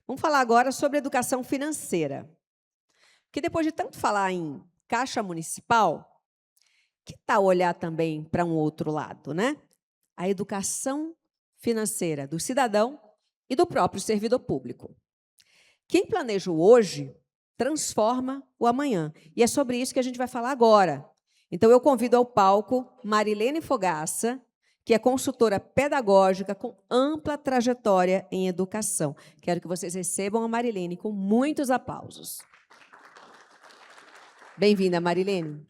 Vamos falar agora sobre educação financeira. Porque depois de tanto falar em Caixa Municipal, que tal olhar também para um outro lado, né? A educação financeira do cidadão e do próprio servidor público. Quem planeja o hoje transforma o amanhã. E é sobre isso que a gente vai falar agora. Então, eu convido ao palco Marilene Fogaça, que é consultora pedagógica com ampla trajetória em educação. Quero que vocês recebam a Marilene com muitos aplausos. Bem-vinda, Marilene.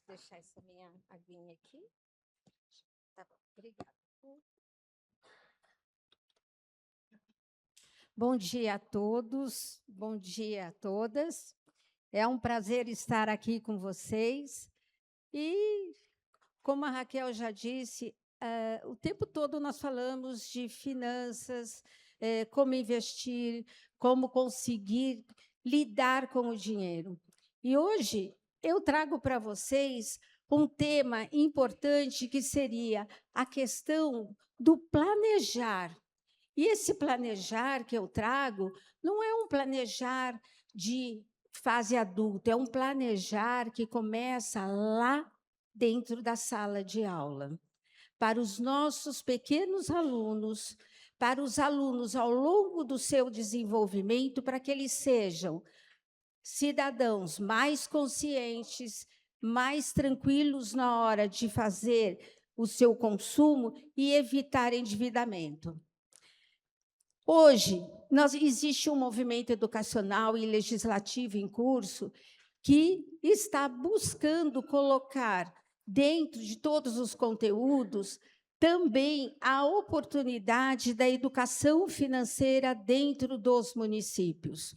Vou deixar essa minha aguinha aqui. Tá bom, obrigada. Bom dia a todos, bom dia a todas. É um prazer estar aqui com vocês. E, como a Raquel já disse, o tempo todo nós falamos de finanças, como investir, como conseguir lidar com o dinheiro. E hoje eu trago para vocês um tema importante que seria a questão do planejar. E esse planejar que eu trago não é um planejar de fase adulta, é um planejar que começa lá dentro da sala de aula. Para os nossos pequenos alunos, para os alunos ao longo do seu desenvolvimento, para que eles sejam cidadãos mais conscientes, mais tranquilos na hora de fazer o seu consumo e evitar endividamento. Hoje, existe um movimento educacional e legislativo em curso que está buscando colocar dentro de todos os conteúdos também a oportunidade da educação financeira dentro dos municípios.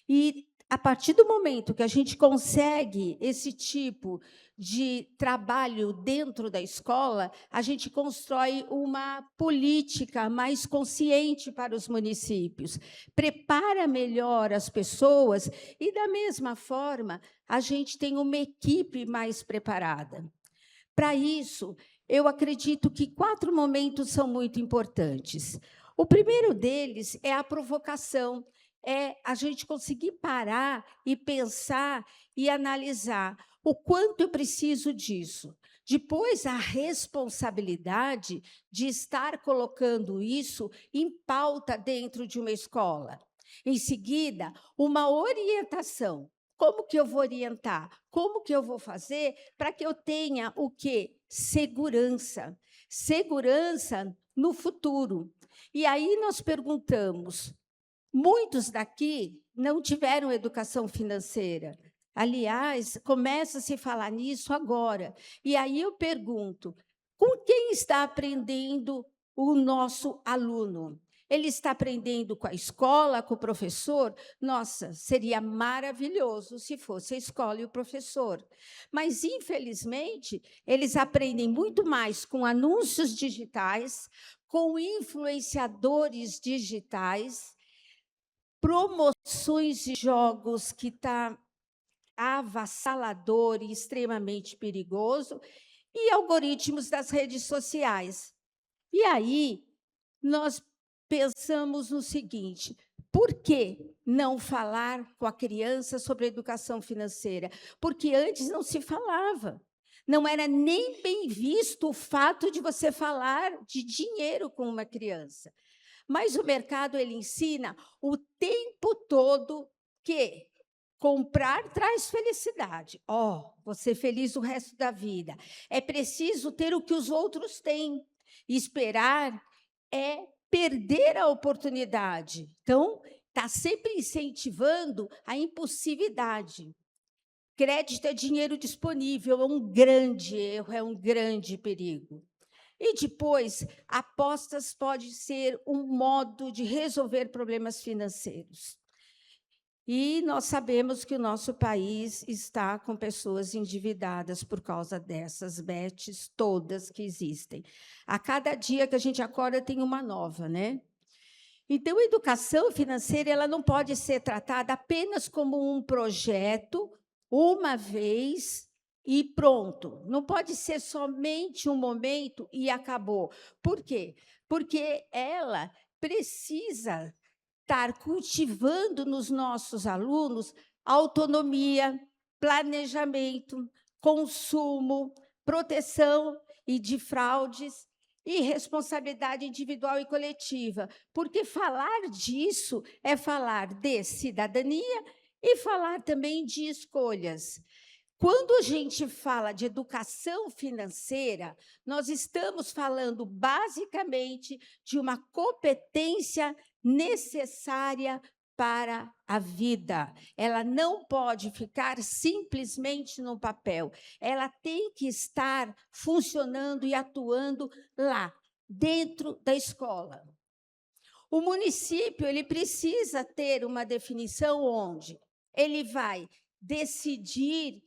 E, a partir do momento que a gente consegue esse tipo de trabalho dentro da escola, a gente constrói uma política mais consciente para os municípios, prepara melhor as pessoas e, da mesma forma, a gente tem uma equipe mais preparada. Para isso, eu acredito que 4 momentos são muito importantes. O primeiro deles é a provocação, é a gente conseguir parar e pensar e analisar o quanto eu preciso disso. Depois, a responsabilidade de estar colocando isso em pauta dentro de uma escola. Em seguida, uma orientação. Como que eu vou orientar? Como que eu vou fazer para que eu tenha o quê? Segurança. Segurança no futuro. E aí nós perguntamos, muitos daqui não tiveram educação financeira. Aliás, começa a se falar nisso agora. E aí eu pergunto, com quem está aprendendo o nosso aluno? Ele está aprendendo com a escola, com o professor? Nossa, seria maravilhoso se fosse a escola e o professor. Mas, infelizmente, eles aprendem muito mais com anúncios digitais, com influenciadores digitais, promoções de jogos que está avassalador e extremamente perigoso, e algoritmos das redes sociais. E aí, nós pensamos no seguinte, por que não falar com a criança sobre educação financeira? Porque antes não se falava. Não era nem bem visto o fato de você falar de dinheiro com uma criança. Mas o mercado ele ensina o tempo todo que comprar traz felicidade. Você feliz o resto da vida. É preciso ter o que os outros têm. Esperar é perder a oportunidade. Então, está sempre incentivando a impulsividade. Crédito é dinheiro disponível, é um grande erro, é um grande perigo. E depois, apostas pode ser um modo de resolver problemas financeiros. E nós sabemos que o nosso país está com pessoas endividadas por causa dessas bets todas que existem. A cada dia que a gente acorda, tem uma nova, né? Então, a educação financeira ela não pode ser tratada apenas como um projeto, uma vez e pronto. Não pode ser somente um momento e acabou. Por quê? Porque ela precisa estar cultivando nos nossos alunos autonomia, planejamento, consumo, proteção e de fraudes e responsabilidade individual e coletiva, porque falar disso é falar de cidadania e falar também de escolhas. Quando a gente fala de educação financeira, nós estamos falando basicamente de uma competência necessária para a vida. Ela não pode ficar simplesmente no papel. Ela tem que estar funcionando e atuando lá, dentro da escola. O município ele precisa ter uma definição onde ele vai decidir,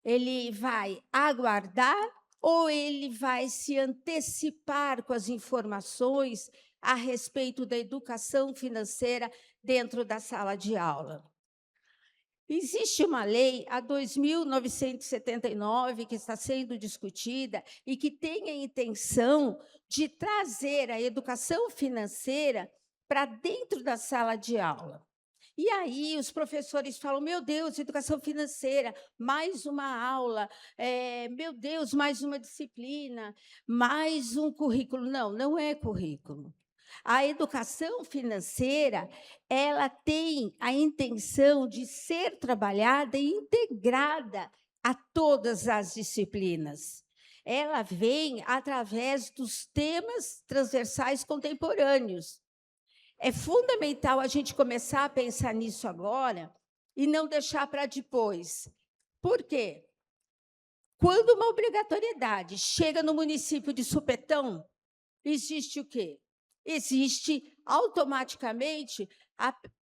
ele vai aguardar ou ele vai se antecipar com as informações a respeito da educação financeira dentro da sala de aula. Existe uma lei, a 2.979, que está sendo discutida e que tem a intenção de trazer a educação financeira para dentro da sala de aula. E aí os professores falam, meu Deus, educação financeira, mais uma aula, meu Deus, mais uma disciplina, mais um currículo. Não, não é currículo. A educação financeira, ela tem a intenção de ser trabalhada e integrada a todas as disciplinas. Ela vem através dos temas transversais contemporâneos. É fundamental a gente começar a pensar nisso agora e não deixar para depois. Por quê? Quando uma obrigatoriedade chega no município de supetão, existe o quê? Existe automaticamente,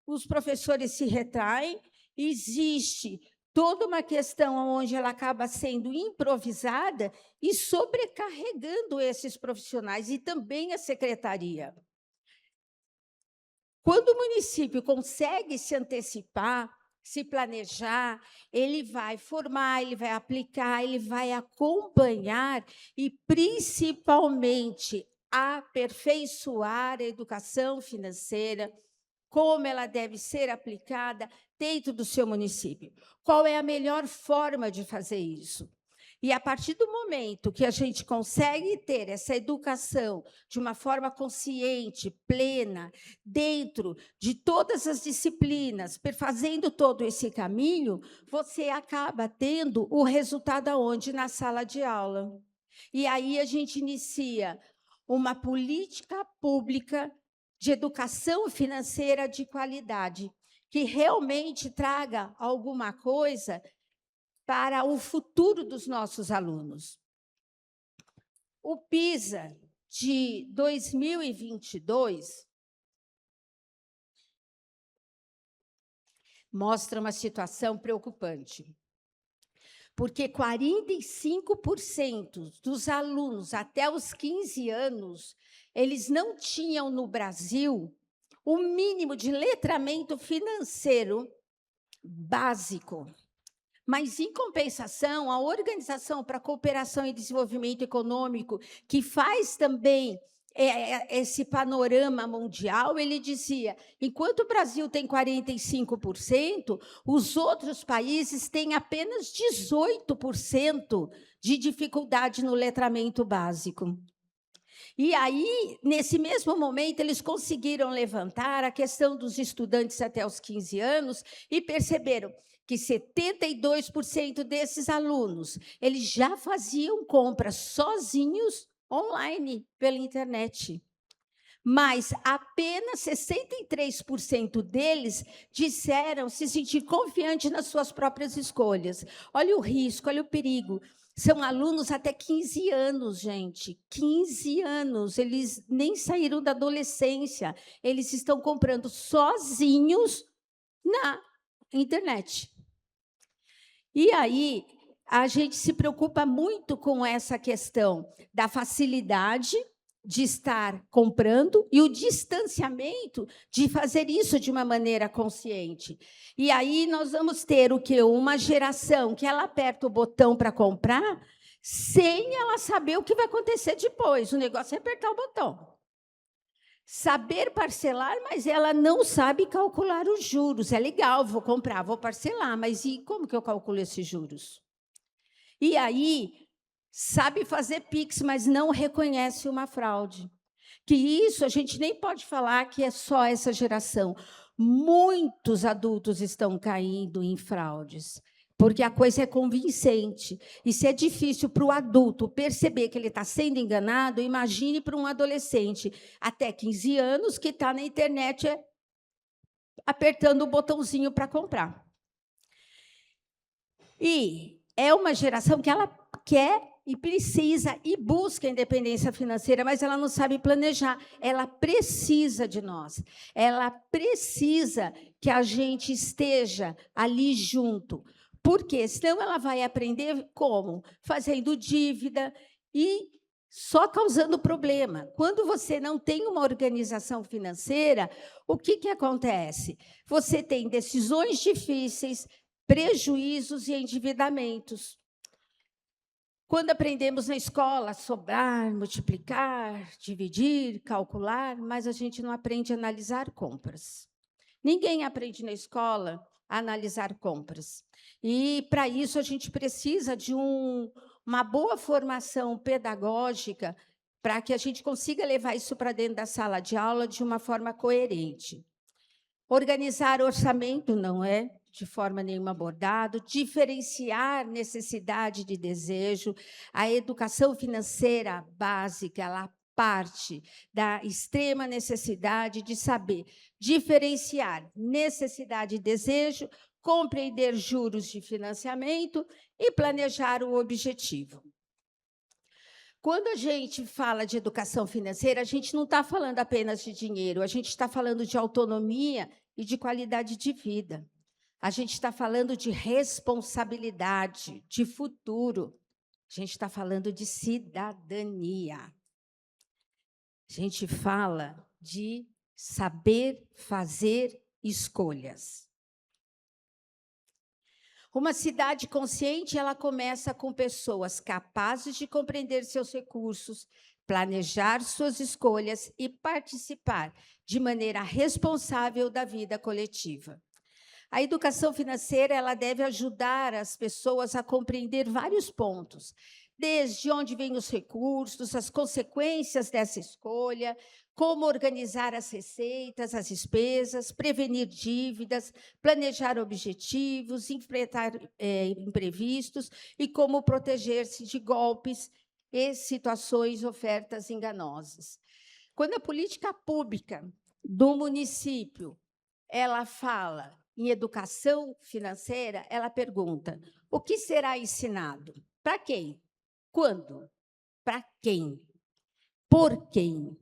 os professores se retraem, existe toda uma questão onde ela acaba sendo improvisada e sobrecarregando esses profissionais e também a secretaria. Quando o município consegue se antecipar, se planejar, ele vai formar, ele vai aplicar, ele vai acompanhar e, principalmente, aperfeiçoar a educação financeira, como ela deve ser aplicada dentro do seu município. Qual é a melhor forma de fazer isso? E, a partir do momento que a gente consegue ter essa educação de uma forma consciente, plena, dentro de todas as disciplinas, perfazendo todo esse caminho, você acaba tendo o resultado aonde? Na sala de aula. E aí a gente inicia uma política pública de educação financeira de qualidade, que realmente traga alguma coisa para o futuro dos nossos alunos. O PISA de 2022 mostra uma situação preocupante, porque 45% dos alunos até os 15 anos, eles não tinham no Brasil o mínimo de letramento financeiro básico. Mas, em compensação, a Organização para a Cooperação e Desenvolvimento Econômico, que faz também esse panorama mundial, ele dizia, enquanto o Brasil tem 45%, os outros países têm apenas 18% de dificuldade no letramento básico. E aí, nesse mesmo momento, eles conseguiram levantar a questão dos estudantes até os 15 anos e perceberam que 72% desses alunos eles já faziam compras sozinhos online pela internet. Mas apenas 63% deles disseram se sentir confiantes nas suas próprias escolhas. Olha o risco, olha o perigo. São alunos até 15 anos, gente. 15 anos, eles nem saíram da adolescência. Eles estão comprando sozinhos na internet. E aí, a gente se preocupa muito com essa questão da facilidade de estar comprando e o distanciamento de fazer isso de uma maneira consciente. E aí nós vamos ter o quê? Uma geração que ela aperta o botão para comprar sem ela saber o que vai acontecer depois. O negócio é apertar o botão. saber parcelar, mas ela não sabe calcular os juros. É legal, vou comprar, vou parcelar, mas e como que eu calculo esses juros? E aí, sabe fazer Pix, mas não reconhece uma fraude. Que isso a gente nem pode falar que é só essa geração. Muitos adultos estão caindo em fraudes, porque a coisa é convincente. E se é difícil para o adulto perceber que ele está sendo enganado, imagine para um adolescente até 15 anos que está na internet apertando o botãozinho para comprar. E é uma geração que ela quer e precisa e busca independência financeira, mas ela não sabe planejar. Ela precisa de nós. Ela precisa que a gente esteja ali junto. Porque senão ela vai aprender como? Fazendo dívida e só causando problema. Quando você não tem uma organização financeira, o que acontece? Você tem decisões difíceis, prejuízos e endividamentos. Quando aprendemos na escola sobrar, multiplicar, dividir, calcular, mas a gente não aprende a analisar compras. Ninguém aprende na escola a analisar compras. E, para isso, a gente precisa de uma boa formação pedagógica para que a gente consiga levar isso para dentro da sala de aula de uma forma coerente. Organizar orçamento não é de forma nenhuma abordado, diferenciar necessidade de desejo. A educação financeira básica, ela parte da extrema necessidade de saber diferenciar necessidade e desejo, compreender juros de financiamento e planejar o objetivo. Quando a gente fala de educação financeira, a gente não está falando apenas de dinheiro, a gente está falando de autonomia e de qualidade de vida. A gente está falando de responsabilidade, de futuro. A gente está falando de cidadania. A gente fala de saber fazer escolhas. Uma cidade consciente, ela começa com pessoas capazes de compreender seus recursos, planejar suas escolhas e participar de maneira responsável da vida coletiva. A educação financeira, ela deve ajudar as pessoas a compreender vários pontos, desde onde vêm os recursos, as consequências dessa escolha, como organizar as receitas, as despesas, prevenir dívidas, planejar objetivos, enfrentar imprevistos e como proteger-se de golpes e situações, ofertas enganosas. Quando a política pública do município ela fala em educação financeira, ela pergunta: o que será ensinado? Para quem? Quando? Para quem? Por quem?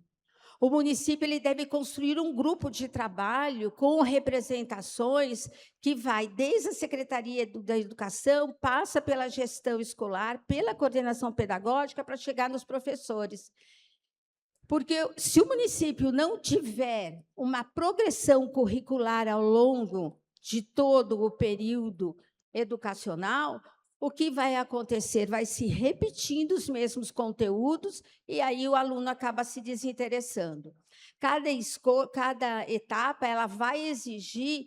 O município ele deve construir um grupo de trabalho com representações que vai desde a Secretaria da Educação, passa pela gestão escolar, pela coordenação pedagógica, para chegar nos professores. Porque se o município não tiver uma progressão curricular ao longo de todo o período educacional, o que vai acontecer? Vai se repetindo os mesmos conteúdos e aí o aluno acaba se desinteressando. Cada etapa ela vai exigir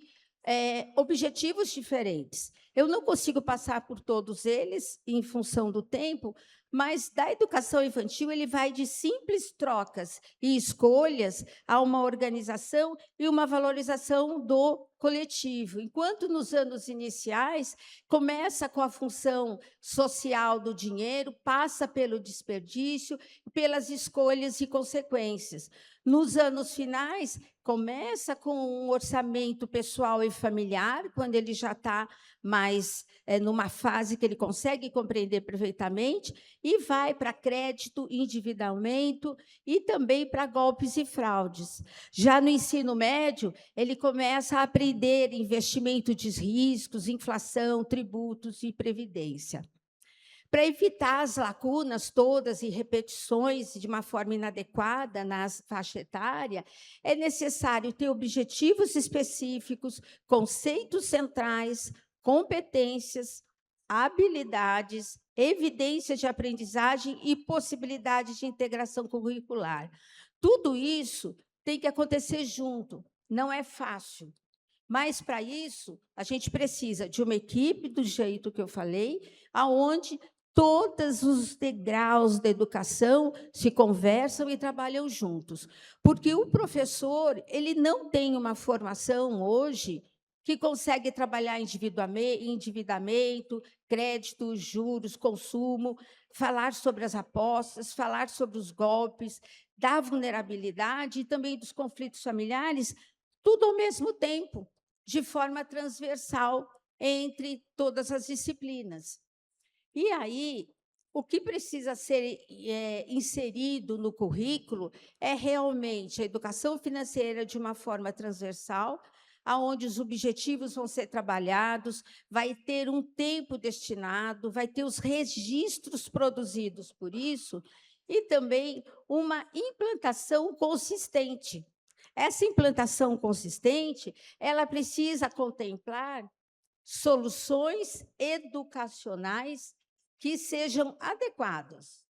objetivos diferentes. Eu não consigo passar por todos eles em função do tempo, mas da educação infantil ele vai de simples trocas e escolhas a uma organização e uma valorização do coletivo. Enquanto nos anos iniciais começa com a função social do dinheiro, passa pelo desperdício, pelas escolhas e consequências. Nos anos finais, começa com um orçamento pessoal e familiar, quando ele já está mais numa fase que ele consegue compreender perfeitamente, e vai para crédito, endividamento e também para golpes e fraudes. Já no ensino médio, ele começa a aprender investimento de riscos, inflação, tributos e previdência. Para evitar as lacunas todas e repetições de uma forma inadequada na faixa etária, é necessário ter objetivos específicos, conceitos centrais, competências, habilidades, evidências de aprendizagem e possibilidades de integração curricular. Tudo isso tem que acontecer junto. Não é fácil. Mas, para isso, a gente precisa de uma equipe, do jeito que eu falei, aonde todos os degraus da educação se conversam e trabalham juntos. Porque o professor, ele não tem uma formação hoje que consegue trabalhar endividamento, crédito, juros, consumo, falar sobre as apostas, falar sobre os golpes, da vulnerabilidade e também dos conflitos familiares, tudo ao mesmo tempo, de forma transversal entre todas as disciplinas. E aí, o que precisa ser inserido no currículo é realmente a educação financeira de uma forma transversal, aonde os objetivos vão ser trabalhados, vai ter um tempo destinado, vai ter os registros produzidos por isso, e também uma implantação consistente. Essa implantação consistente, ela precisa contemplar soluções educacionais que sejam adequadas.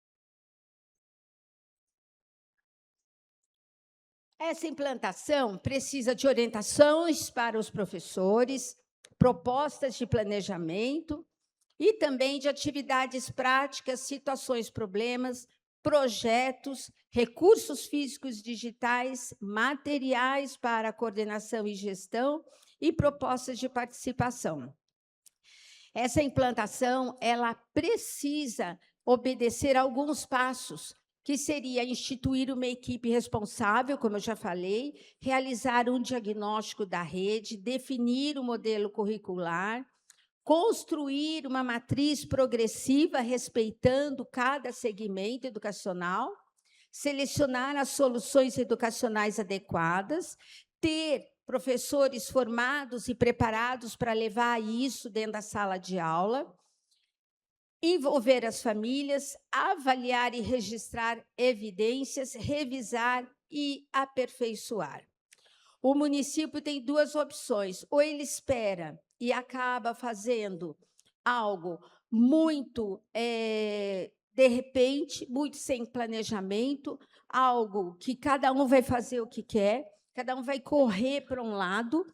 Essa implantação precisa de orientações para os professores, propostas de planejamento e também de atividades práticas, situações, problemas, projetos, recursos físicos digitais, materiais para coordenação e gestão e propostas de participação. Essa implantação, ela precisa obedecer a alguns passos, que seria instituir uma equipe responsável, como eu já falei, realizar um diagnóstico da rede, definir o modelo curricular, construir uma matriz progressiva respeitando cada segmento educacional, selecionar as soluções educacionais adequadas, ter professores formados e preparados para levar isso dentro da sala de aula, envolver as famílias, avaliar e registrar evidências, revisar e aperfeiçoar. O município tem duas opções: ou ele espera e acaba fazendo algo muito, de repente, muito sem planejamento, algo que cada um vai fazer o que quer, cada um vai correr para um lado,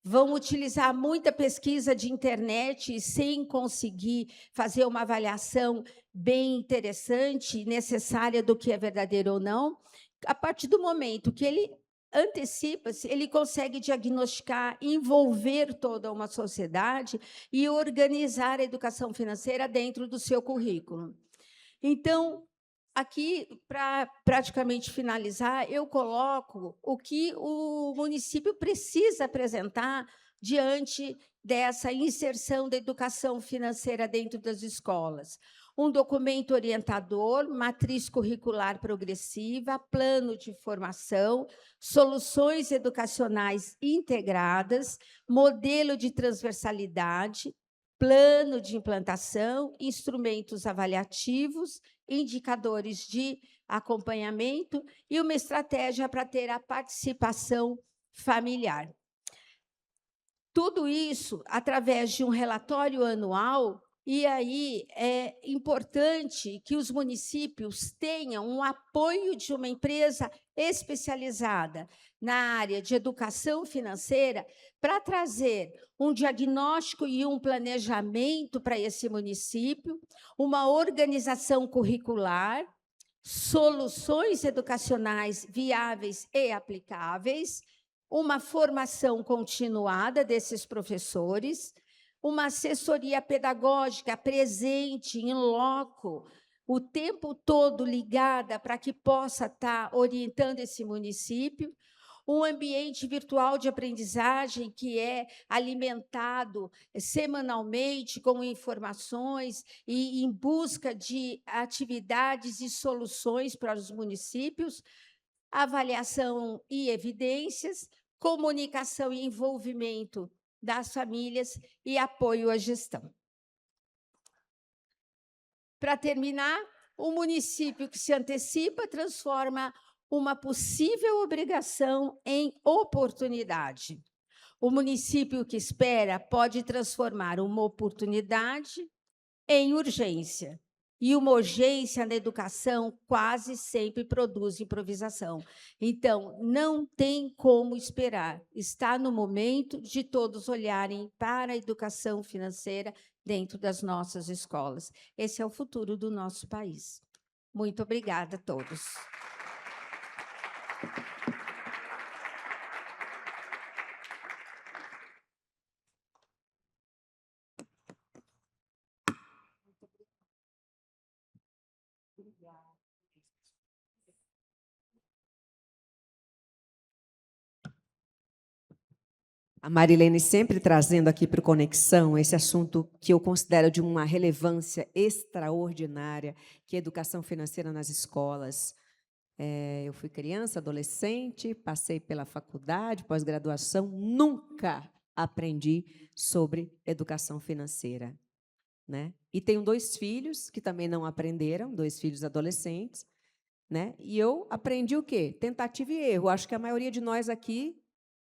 vão utilizar muita pesquisa de internet sem conseguir fazer uma avaliação bem interessante e necessária do que é verdadeiro ou não. A partir do momento que ele antecipa-se, ele consegue diagnosticar, envolver toda uma sociedade e organizar a educação financeira dentro do seu currículo. Então, aqui, para praticamente finalizar, eu coloco o que o município precisa apresentar diante dessa inserção da educação financeira dentro das escolas. Um documento orientador, matriz curricular progressiva, plano de formação, soluções educacionais integradas, modelo de transversalidade, plano de implantação, instrumentos avaliativos, indicadores de acompanhamento e uma estratégia para ter a participação familiar. Tudo isso através de um relatório anual. E aí é importante que os municípios tenham um apoio de uma empresa especializada na área de educação financeira para trazer um diagnóstico e um planejamento para esse município, uma organização curricular, soluções educacionais viáveis e aplicáveis, uma formação continuada desses professores, uma assessoria pedagógica presente, em loco, o tempo todo ligada para que possa estar orientando esse município, um ambiente virtual de aprendizagem que é alimentado semanalmente com informações e em busca de atividades e soluções para os municípios, avaliação e evidências, comunicação e envolvimento das famílias e apoio à gestão. Para terminar, o município que se antecipa transforma uma possível obrigação em oportunidade. O município que espera pode transformar uma oportunidade em urgência. E uma urgência na educação quase sempre produz improvisação. Então, não tem como esperar. Está no momento de todos olharem para a educação financeira dentro das nossas escolas. Esse é o futuro do nosso país. Muito obrigada a todos. A Marilene sempre trazendo aqui para o Conexão esse assunto que eu considero de uma relevância extraordinária, que é a educação financeira nas escolas. Eu fui criança, adolescente, passei pela faculdade, pós-graduação, nunca aprendi sobre educação financeira, né? E tenho 2 filhos que também não aprenderam, 2 filhos adolescentes, né? E eu aprendi o quê? Tentativa e erro. Acho que a maioria de nós aqui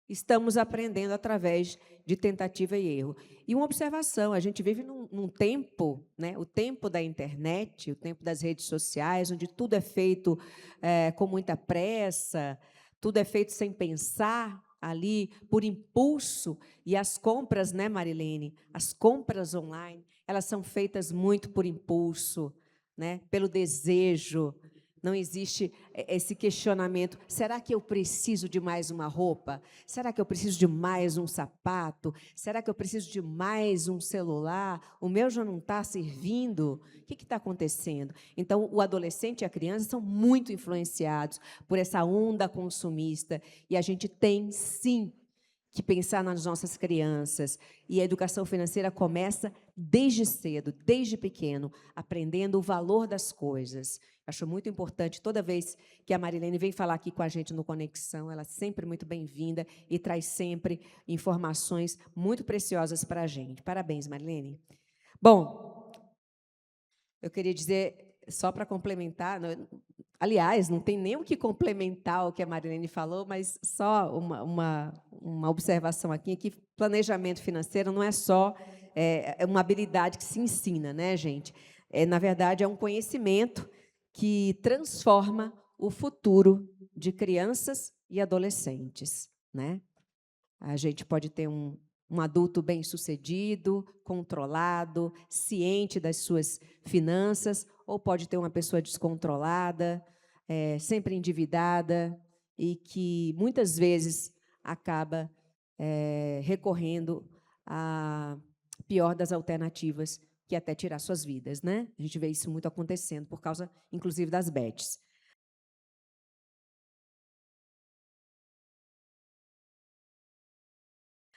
estamos aprendendo através de tentativa e erro. E uma observação, a gente vive num tempo, né, o tempo da internet, o tempo das redes sociais, onde tudo é feito com muita pressa, tudo é feito sem pensar, ali, por impulso, e as compras, né, Marilene, as compras online, elas são feitas muito por impulso, né, pelo desejo. Não existe esse questionamento, será que eu preciso de mais uma roupa? Será que eu preciso de mais um sapato? Será que eu preciso de mais um celular? O meu já não está servindo? O que está acontecendo? Então, o adolescente e a criança são muito influenciados por essa onda consumista, e a gente tem, sim, que pensar nas nossas crianças. E a educação financeira começa desde cedo, desde pequeno, aprendendo o valor das coisas. Acho muito importante, toda vez que a Marilene vem falar aqui com a gente no Conexão, ela é sempre muito bem-vinda e traz sempre informações muito preciosas para a gente. Parabéns, Marilene. Bom, eu queria dizer, só para complementar, aliás, não tem nem o que complementar o que a Marilene falou, mas só uma observação aqui, que planejamento financeiro não é só uma habilidade que se ensina, né, gente? Na verdade, é um conhecimento que transforma o futuro de crianças e adolescentes, né? A gente pode ter um adulto bem-sucedido, controlado, ciente das suas finanças, ou pode ter uma pessoa descontrolada, sempre endividada, e que, muitas vezes, acaba recorrendo à pior das alternativas, que é até tirar suas vidas, né? A gente vê isso muito acontecendo, por causa, inclusive, das bets.